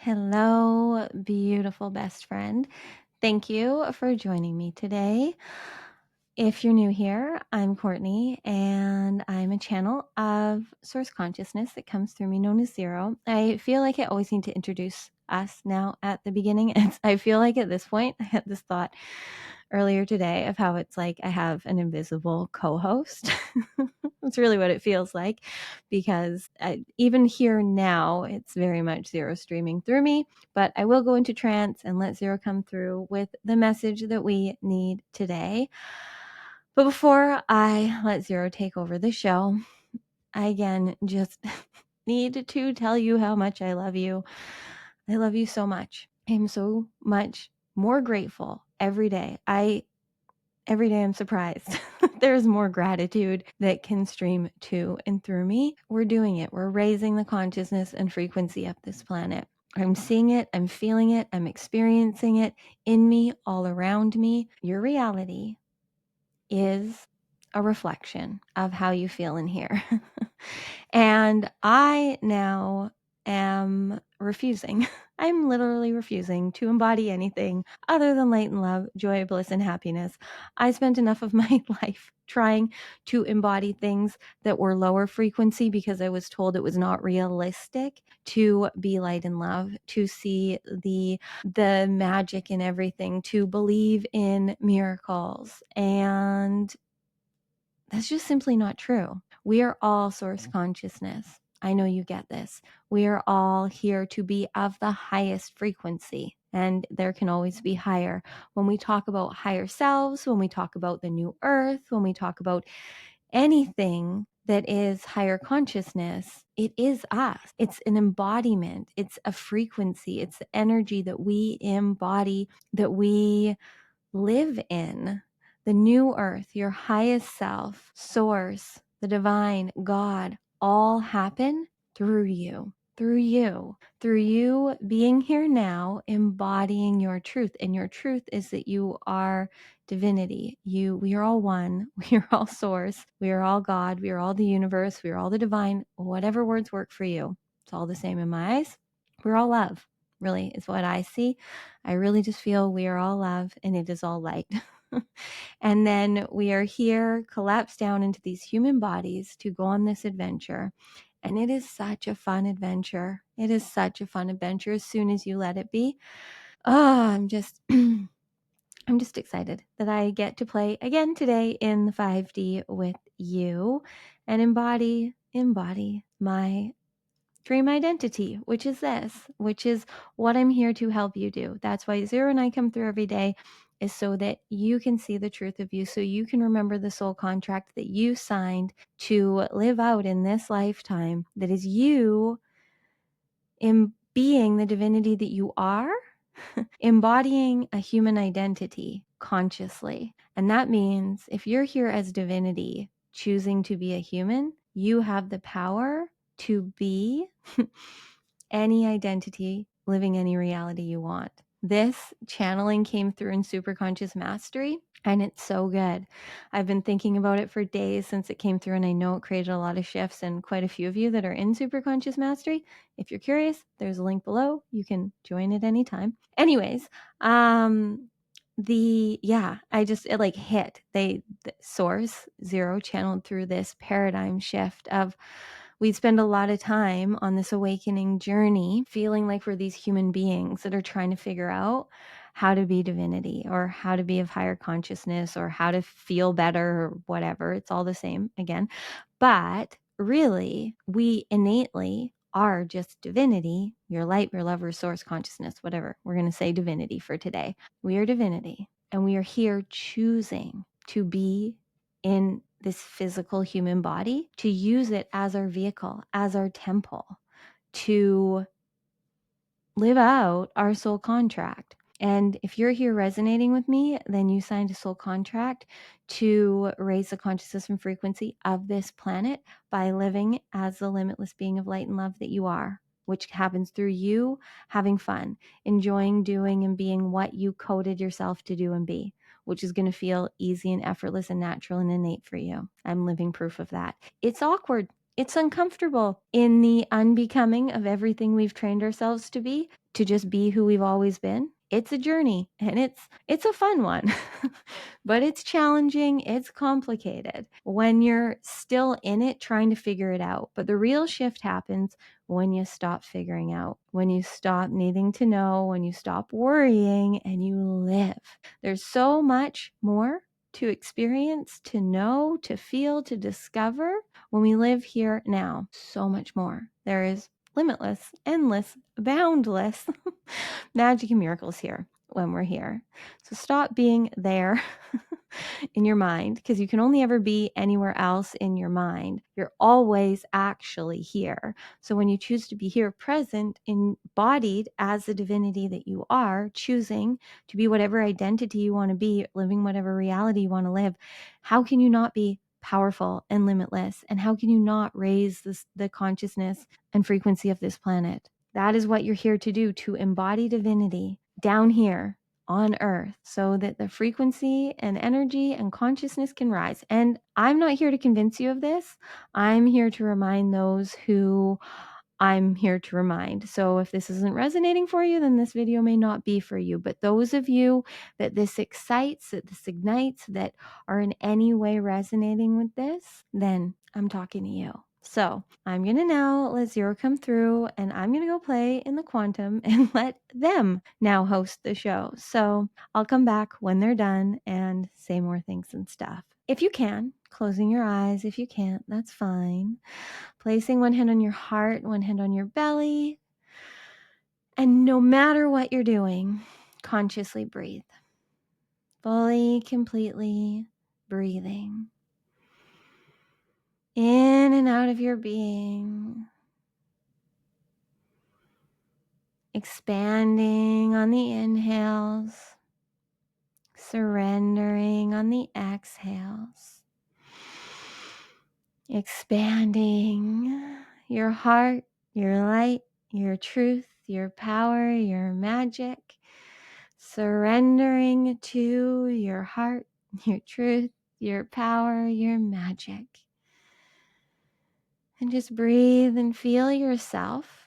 Hello, beautiful best friend. Thank you for joining me today. If you're new here, I'm Courtney, and I'm a channel of source consciousness that comes through me known as Zero. I feel like I always need to introduce us now at the beginning. I feel like at this point, I had this thought earlier today of how it's like I have an invisible co-host. That's really what it feels like, because even here now, it's very much Zero streaming through me, but I will go into trance and let Zero come through with the message that we need today. But before I let Zero take over the show, I again just need to tell you how much I love you. I love you so much. I'm so much more grateful every day. Every day I'm surprised. There's more gratitude that can stream to and through me. We're doing it. We're raising the consciousness and frequency of this planet. I'm seeing it. I'm feeling it. I'm experiencing it in me, all around me. Your reality is a reflection of how you feel in here. And I now am refusing. I'm literally refusing to embody anything other than light and love, joy, bliss, and happiness. I spent enough of my life trying to embody things that were lower frequency because I was told it was not realistic to be light and love, to see the magic in everything, to believe in miracles. And that's just simply not true. We are all source consciousness. I know you get this. We are all here to be of the highest frequency, and there can always be higher. When we talk about higher selves, when we talk about the new earth, when we talk about anything that is higher consciousness, it is us. It's an embodiment. It's a frequency. It's the energy that we embody, that we live in. The new earth, your highest self, source, the divine, God, all happen through you. Through you being here now, embodying your truth. And your truth is that you are divinity. We are all one. We are all source. We are all God. We are all the universe. We are all the divine. Whatever words work for you. It's all the same in my eyes. We're all love, really, is what I see. I really just feel we are all love and it is all light. And then we are here, collapsed down into these human bodies to go on this adventure. And it is such a fun adventure. It is such a fun adventure as soon as you let it be. Oh, I'm just excited that I get to play again today in the 5D with you and embody my dream identity, which is what I'm here to help you do. That's why Zero and I come through every day, is so that you can see the truth of you, so you can remember the soul contract that you signed to live out in this lifetime, that is you in being the divinity that you are, embodying a human identity consciously. And that means if you're here as divinity, choosing to be a human, you have the power to be any identity, living any reality you want. This channeling came through in Superconscious Mastery, and it's so good. I've been thinking about it for days since it came through, and I know it created a lot of shifts, and quite a few of you that are in Superconscious Mastery, if you're curious, there's a link below. You can join at any time. Anyways, it like hit. The source Zero channeled through this paradigm shift of, we spend a lot of time on this awakening journey feeling like we're these human beings that are trying to figure out how to be divinity, or how to be of higher consciousness, or how to feel better, or whatever. It's all the same again. But really, we innately are just divinity. Your light, your love, your source consciousness, whatever. We're going to say divinity for today. We are divinity, and we are here choosing to be in this physical human body, to use it as our vehicle, as our temple, to live out our soul contract. And if you're here resonating with me, then you signed a soul contract to raise the consciousness and frequency of this planet by living as the limitless being of light and love that you are, which happens through you having fun, enjoying doing and being what you coded yourself to do and be, which is going to feel easy and effortless and natural and innate for you. I'm living proof of that. It's awkward. It's uncomfortable in the unbecoming of everything we've trained ourselves to be, to just be who we've always been. It's a journey, and it's a fun one. But it's challenging, it's complicated when you're still in it trying to figure it out. But the real shift happens when you stop figuring out, when you stop needing to know, when you stop worrying and you live. There's so much more to experience, to know, to feel, to discover when we live here now. So much more. There is limitless, endless, boundless magic and miracles here when we're here. So stop being there in your mind, because you can only ever be anywhere else in your mind. You're always actually here. So when you choose to be here, present, embodied as the divinity that you are, choosing to be whatever identity you want to be, living whatever reality you want to live, how can you not be powerful and limitless? And how can you not raise the consciousness and frequency of this planet? That is what you're here to do, to embody divinity down here on earth, so that the frequency and energy and consciousness can rise. And I'm not here to convince you of this. I'm here to remind those who I'm here to remind. So if this isn't resonating for you, then this video may not be for you. But those of you that this excites, that this ignites, that are in any way resonating with this, then I'm talking to you. So I'm going to now let Zero come through, and I'm going to go play in the quantum and let them now host the show. So I'll come back when they're done and say more things and stuff. If you can, closing your eyes. If you can't, that's fine. Placing one hand on your heart, one hand on your belly. And no matter what you're doing, consciously breathe. Fully, completely breathing. In and out of your being. Expanding on the inhales. Surrendering on the exhales. Expanding your heart, your light, your truth, your power, your magic. Surrendering to your heart, your truth, your power, your magic. And just breathe and feel yourself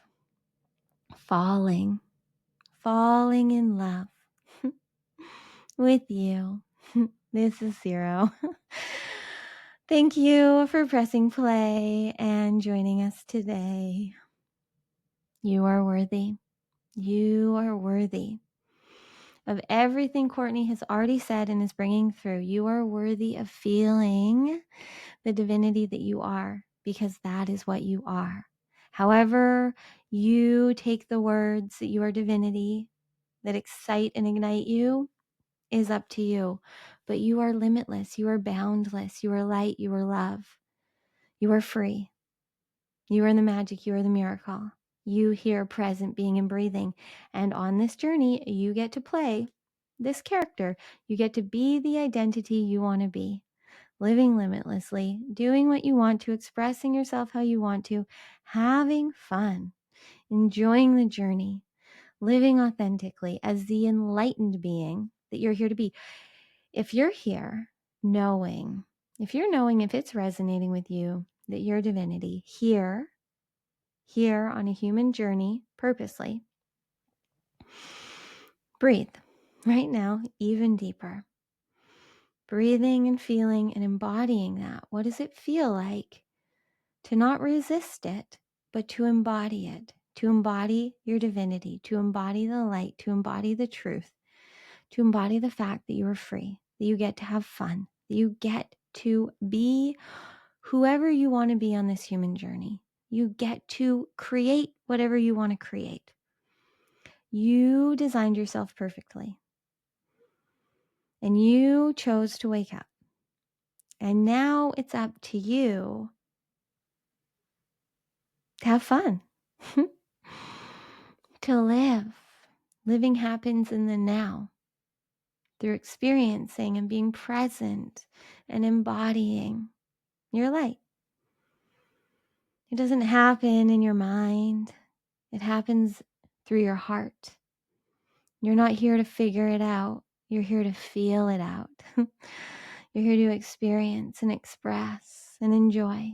falling in love with you. This is Zero. Thank you for pressing play and joining us today. You are worthy. You are worthy of everything Cortnie has already said and is bringing through. You are worthy of feeling the divinity that you are, because that is what you are. However you take the words that you are divinity, that excite and ignite you, is up to you. But you are limitless. You are boundless. You are light. You are love. You are free. You are the magic. You are the miracle. You here present, being and breathing. And on this journey, you get to play this character. You get to be the identity you want to be. Living limitlessly, doing what you want to, expressing yourself how you want to, having fun, enjoying the journey, living authentically as the enlightened being that you're here to be. If you're here knowing, if it's resonating with you, that you're divinity, here on a human journey, purposely, breathe right now, even deeper. Breathing and feeling and embodying that. What does it feel like to not resist it, but to embody it, to embody your divinity, to embody the light, to embody the truth, to embody the fact that you are free, that you get to have fun, that you get to be whoever you want to be on this human journey. You get to create whatever you want to create. You designed yourself perfectly. And you chose to wake up. And now it's up to you to have fun, to live. Living happens in the now through experiencing and being present and embodying your light. It doesn't happen in your mind. It happens through your heart. You're not here to figure it out. You're here to feel it out. You're here to experience and express and enjoy.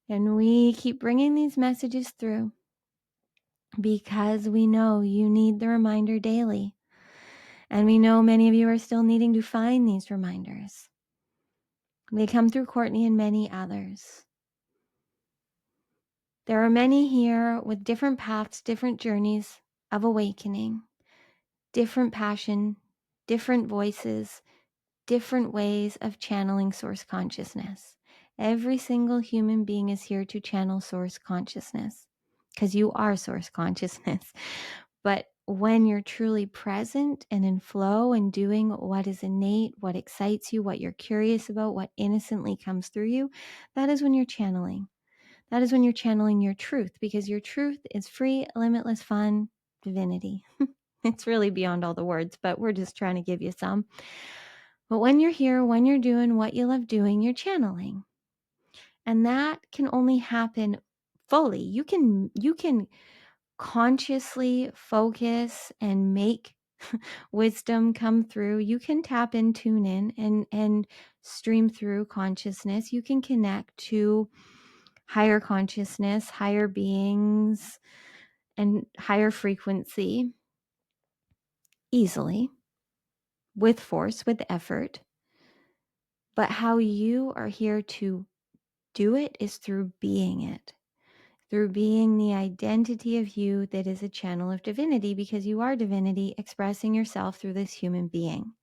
And we keep bringing these messages through because we know you need the reminder daily. And we know many of you are still needing to find these reminders. They come through Cortnie and many others. There are many here with different paths, different journeys of awakening, different passion, different voices, different ways of channeling source consciousness. Every single human being is here to channel source consciousness because you are source consciousness. But when you're truly present and in flow and doing what is innate, what excites you, what you're curious about, what innocently comes through you, that is when you're channeling. That is when you're channeling your truth, because your truth is free, limitless, fun, divinity. It's really beyond all the words, but we're just trying to give you some. But when you're here, when you're doing what you love doing, you're channeling. And that can only happen fully. You can consciously focus and make wisdom come through. You can tap in, tune in, and stream through consciousness. You can connect to higher consciousness, higher beings, and higher frequency easily, with force, with effort. But how you are here to do it is through being it, through being the identity of you that is a channel of divinity, because you are divinity expressing yourself through this human being.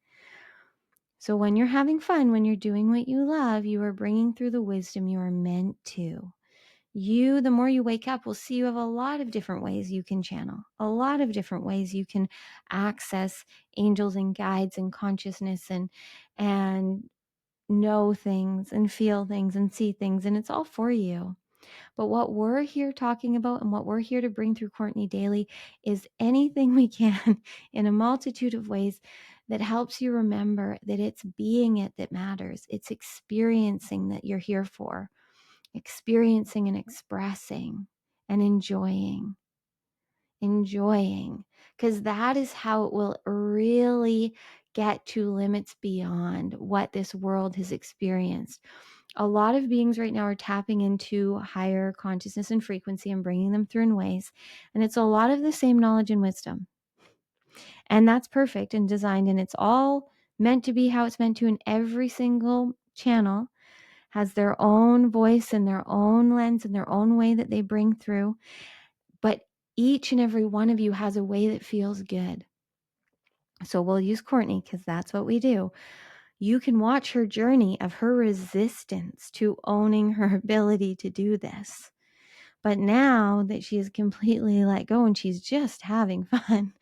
So when you're having fun, when you're doing what you love, you are bringing through the wisdom you are meant to. You, the more you wake up, will see you have a lot of different ways you can channel, a lot of different ways you can access angels and guides and consciousness and know things and feel things and see things, and it's all for you. But what we're here talking about and what we're here to bring through Cortnie daily is anything we can in a multitude of ways that helps you remember that it's being it that matters. It's experiencing that you're here for, experiencing and expressing and enjoying, because that is how it will really get to limits beyond what this world has experienced. A lot of beings right now are tapping into higher consciousness and frequency and bringing them through in ways. And it's a lot of the same knowledge and wisdom. And that's perfect and designed. And it's all meant to be how it's meant to. And every single channel has their own voice and their own lens and their own way that they bring through. But each and every one of you has a way that feels good. So we'll use Cortnie because that's what we do. You can watch her journey of her resistance to owning her ability to do this. But now that she is completely let go and she's just having fun,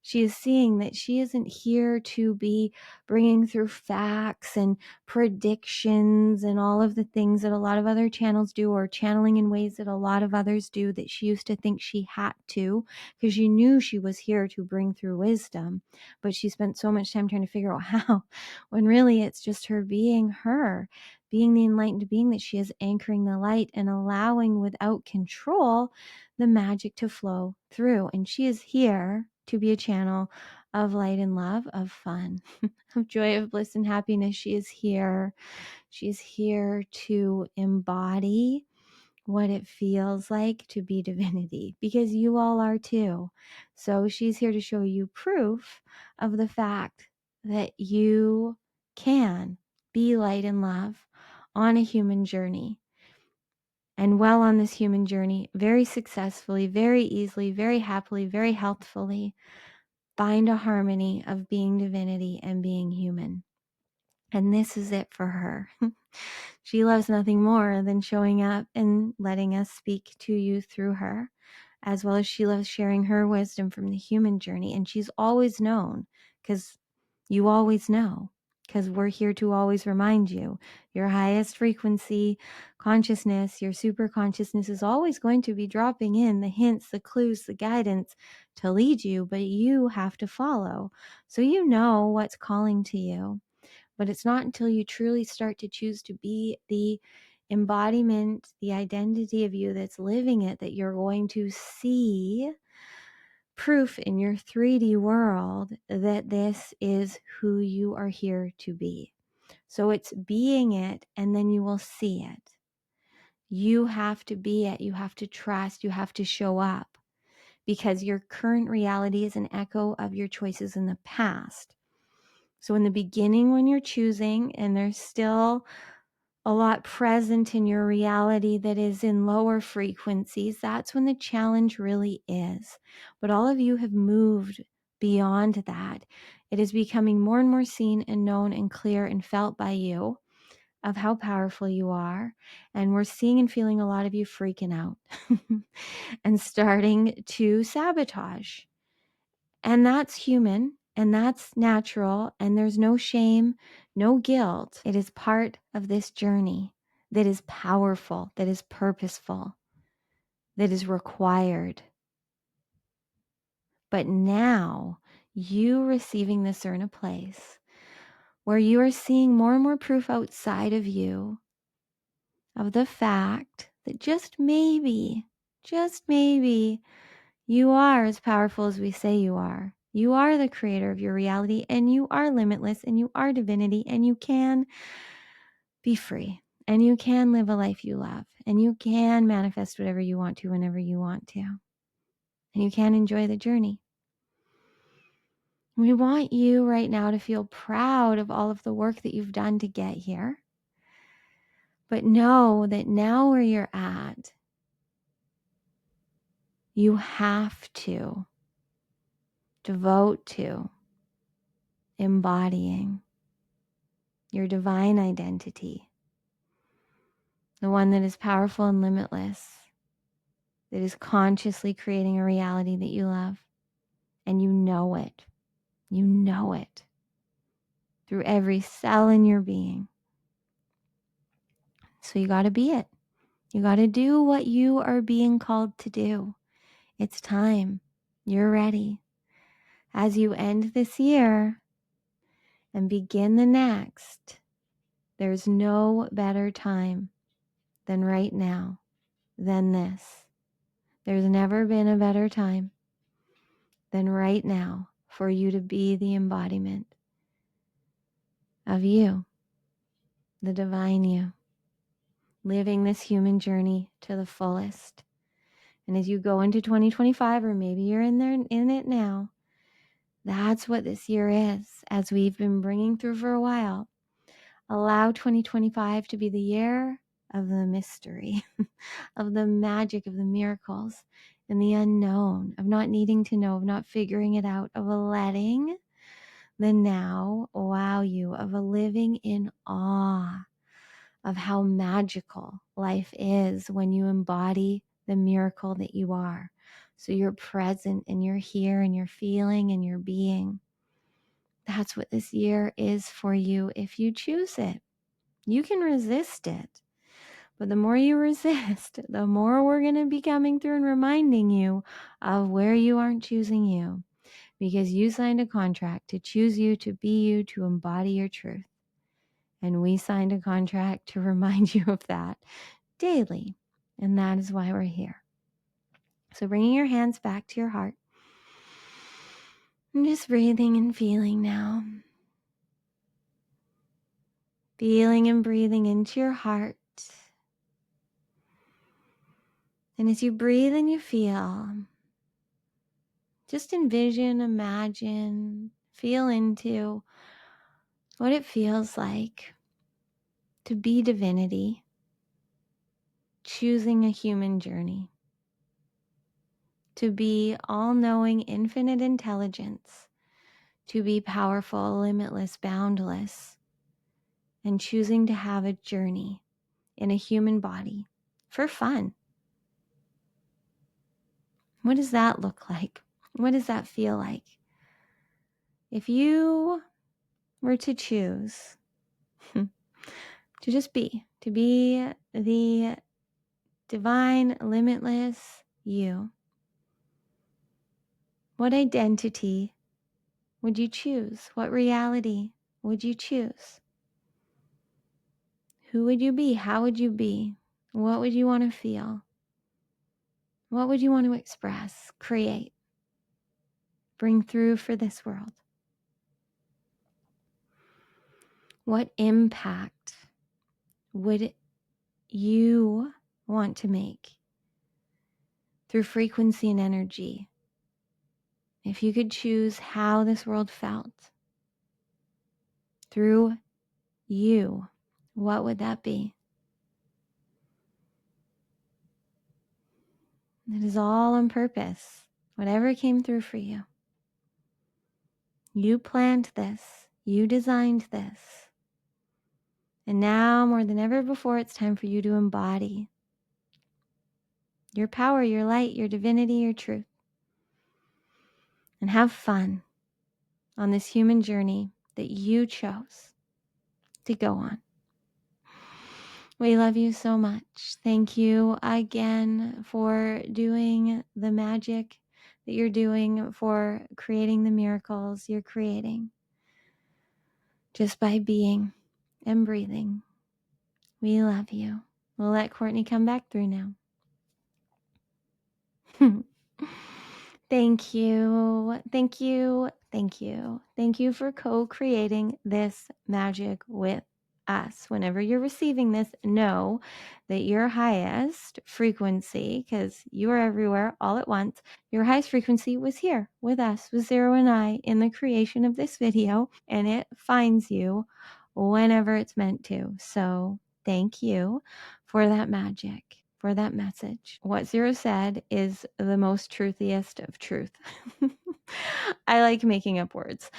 she is seeing that she isn't here to be bringing through facts and predictions and all of the things that a lot of other channels do, or channeling in ways that a lot of others do that she used to think she had to, because she knew she was here to bring through wisdom. But she spent so much time trying to figure out how, when really it's just her, being the enlightened being that she is, anchoring the light and allowing without control the magic to flow through. And she is here to be a channel of light and love, of fun, of joy, of bliss and happiness. She is here. She's here to embody what it feels like to be divinity, because you all are too. So she's here to show you proof of the fact that you can be light and love on a human journey, and well on this human journey, very successfully, very easily, very happily, very healthfully, find a harmony of being divinity and being human. And this is it for her. She loves nothing more than showing up and letting us speak to you through her, as well as she loves sharing her wisdom from the human journey. And she's always known, because you always know, because we're here to always remind you, your highest frequency consciousness, your super consciousness, is always going to be dropping in the hints, the clues, the guidance to lead you, but you have to follow. So you know what's calling to you. But it's not until you truly start to choose to be the embodiment, the identity of you that's living it, that you're going to see proof in your 3D world that this is who you are here to be. So it's being it, and then you will see it. You have to be it. You have to trust. You have to show up, because your current reality is an echo of your choices in the past. So in the beginning, when you're choosing, and there's still a lot present in your reality that is in lower frequencies, that's when the challenge really is. But all of you have moved beyond that. It is becoming more and more seen and known and clear and felt by you of how powerful you are. And we're seeing and feeling a lot of you freaking out and starting to sabotage. And that's human and that's natural. And there's no shame, no guilt. It is part of this journey that is powerful, that is purposeful, that is required. But now you receiving this are in a place where you are seeing more and more proof outside of you of the fact that just maybe, you are as powerful as we say you are. You are the creator of your reality, and you are limitless, and you are divinity, and you can be free, and you can live a life you love, and you can manifest whatever you want to whenever you want to, and you can enjoy the journey. We want you right now to feel proud of all of the work that you've done to get here, but know that now where you're at, you have to devote to embodying your divine identity, the one that is powerful and limitless, that is consciously creating a reality that you love. And you know it. You know it through every cell in your being. So you got to be it. You got to do what you are being called to do. It's time. You're ready. As you end this year and begin the next, there's no better time than right now, than this. There's never been a better time than right now for you to be the embodiment of you, the divine you, living this human journey to the fullest. And as you go into 2025, or maybe you're in it now, that's what this year is, as we've been bringing through for a while. Allow 2025 to be the year of the mystery, of the magic, of the miracles, and the unknown, of not needing to know, of not figuring it out, of letting the now wow you, of a living in awe of how magical life is when you embody the miracle that you are. So you're present and you're here and you're feeling and you're being. That's what this year is for you if you choose it. You can resist it. But the more you resist, the more we're going to be coming through and reminding you of where you aren't choosing you. Because you signed a contract to choose you, to be you, to embody your truth. And we signed a contract to remind you of that daily. And that is why we're here. So bringing your hands back to your heart. And just breathing and feeling now. Feeling and breathing into your heart. And as you breathe and you feel, just envision, imagine, feel into what it feels like to be divinity, choosing a human journey, to be all-knowing, infinite intelligence, to be powerful, limitless, boundless, and choosing to have a journey in a human body for fun. What does that look like? What does that feel like? If you were to choose to just be, to be the divine, limitless you, what identity would you choose? What reality would you choose? Who would you be? How would you be? What would you want to feel? What would you want to express, create, bring through for this world? What impact would you want to make through frequency and energy If you could choose how this world felt through you, what would that be? It is all on purpose. Whatever came through for you. You planned this. You designed this. And now, more than ever before, it's time for you to embody your power, your light, your divinity, your truth. And have fun on this human journey that you chose to go on. We love you so much. Thank you again for doing the magic that you're doing, for creating the miracles you're creating just by being and breathing. We love you. We'll let Cortnie come back through now. Thank you. Thank you. Thank you. Thank you for co-creating this magic with us. Whenever you're receiving this, know that your highest frequency, because you are everywhere all at once, your highest frequency was here with us, with Zero and I, in the creation of this video, and it finds you whenever it's meant to. So thank you for that magic, for that message. What Zero said is the most truthiest of truth. I like making up words.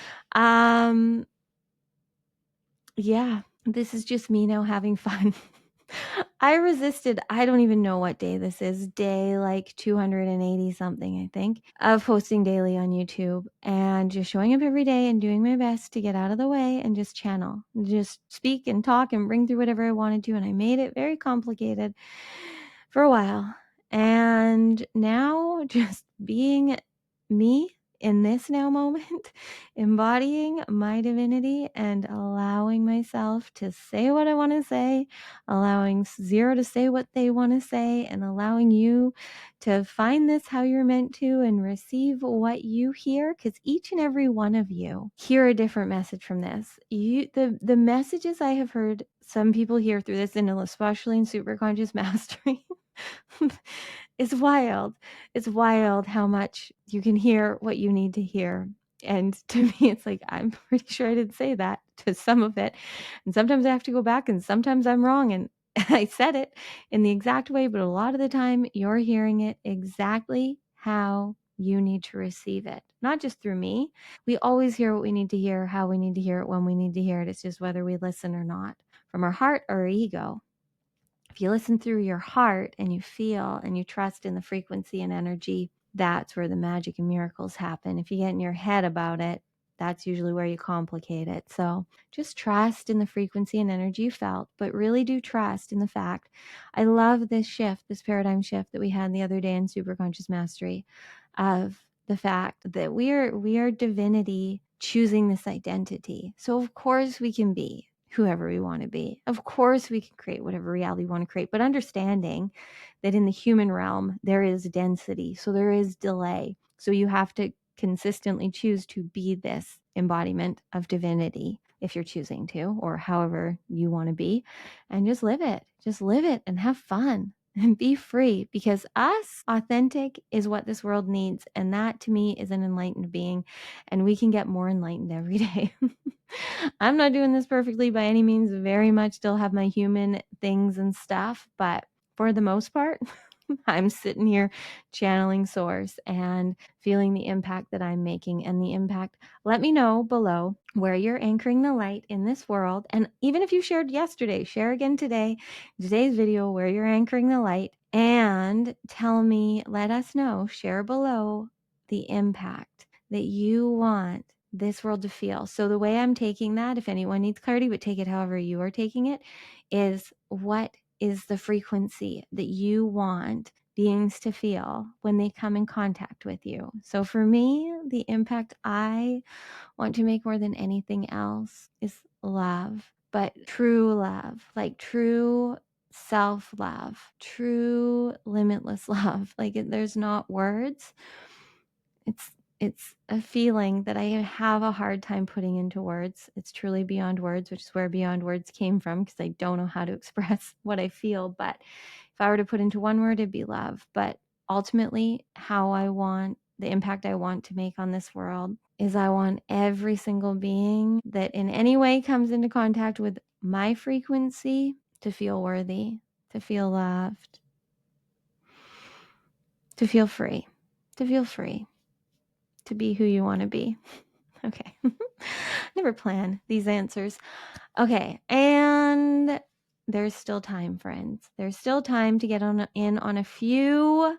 Yeah, this is just me now having fun. I resisted, I don't even know what day this is, day like 280 something, I think, of posting daily on YouTube and just showing up every day and doing my best to get out of the way and just channel, and just speak and talk and bring through whatever I wanted to. And I made it very complicated for a while. And now just being me in this now moment, embodying my divinity and allowing myself to say what I want to say, allowing Zero to say what they want to say, and allowing you to find this how you're meant to and receive what you hear, because each and every one of you hear a different message from this. The messages I have heard some people hear through this, and especially in Superconscious Mastery, it's wild. It's wild how much you can hear what you need to hear. And to me, it's like, I'm pretty sure I didn't say that to some of it. And sometimes I have to go back, and sometimes I'm wrong. And I said it in the exact way, but a lot of the time you're hearing it exactly how you need to receive it. Not just through me. We always hear what we need to hear, how we need to hear it, when we need to hear it. It's just whether we listen or not, from our heart or our ego. If you listen through your heart and you feel and you trust in the frequency and energy, that's where the magic and miracles happen. If you get in your head about it, that's usually where you complicate it. So just trust in the frequency and energy you felt, but really do trust in the fact. I love this shift, this paradigm shift that we had the other day in Superconscious Mastery, of the fact that we are divinity choosing this identity. So of course we can be whoever we want to be. Of course we can create whatever reality we want to create, but understanding that in the human realm, there is density. So there is delay. So you have to consistently choose to be this embodiment of divinity if you're choosing to, or however you want to be, and just live it. Just live it and have fun and be free, because us, authentic, is what this world needs. And that to me is an enlightened being, and we can get more enlightened every day. I'm not doing this perfectly by any means, very much still have my human things and stuff, but for the most part, I'm sitting here channeling source and feeling the impact that I'm making and the impact. Let me know below where you're anchoring the light in this world. And even if you shared yesterday, share again today, today's video, where you're anchoring the light, and tell me, let us know, share below the impact that you want this world to feel. So the way I'm taking that, if anyone needs clarity, but take it however you are taking it, is what is the frequency that you want beings to feel when they come in contact with you. So for me, the impact I want to make more than anything else is love, but true love, like true self-love, true limitless love. Like there's not words. It's a feeling that I have a hard time putting into words. It's truly beyond words, which is where beyond words came from, because I don't know how to express what I feel. But if I were to put into one word, it'd be love. But ultimately, how I want the impact I want to make on this world is I want every single being that in any way comes into contact with my frequency to feel worthy, to feel loved, to feel free, to be who you want to be. Okay. Never plan these answers. Okay. And there's still time, friends. There's still time to get in on a few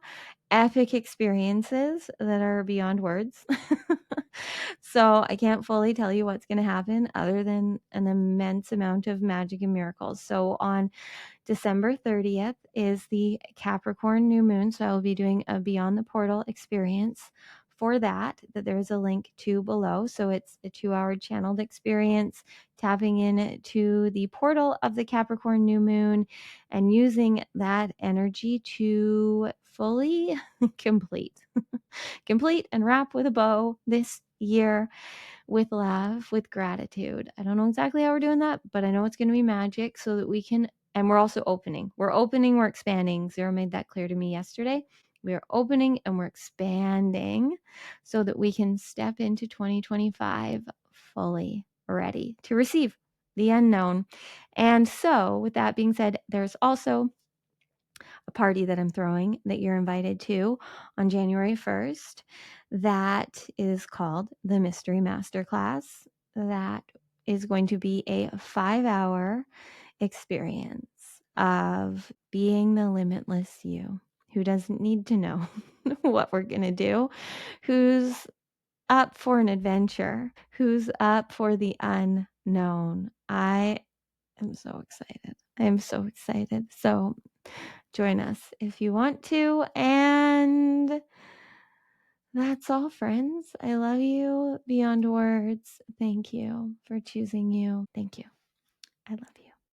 epic experiences that are beyond words. So I can't fully tell you what's going to happen other than an immense amount of magic and miracles. So on December 30th is the Capricorn new moon. So I will be doing a Beyond the Portal experience for that there's a link to below. So it's a 2-hour channeled experience, tapping into the portal of the Capricorn new moon and using that energy to fully complete and wrap with a bow this year with love, with gratitude. I don't know exactly how we're doing that, but I know it's going to be magic so that we can, and we're also opening. We're expanding. Zero made that clear to me yesterday. We are opening and we're expanding so that we can step into 2025 fully ready to receive the unknown. And so, with that being said, there's also a party that I'm throwing that you're invited to on January 1st that is called the Mystery Masterclass. That is going to be a 5-hour experience of being the limitless you who doesn't need to know what we're going to do, who's up for an adventure, who's up for the unknown. I am so excited. I am so excited. So join us if you want to. And that's all, friends. I love you beyond words. Thank you for choosing you. Thank you. I love you.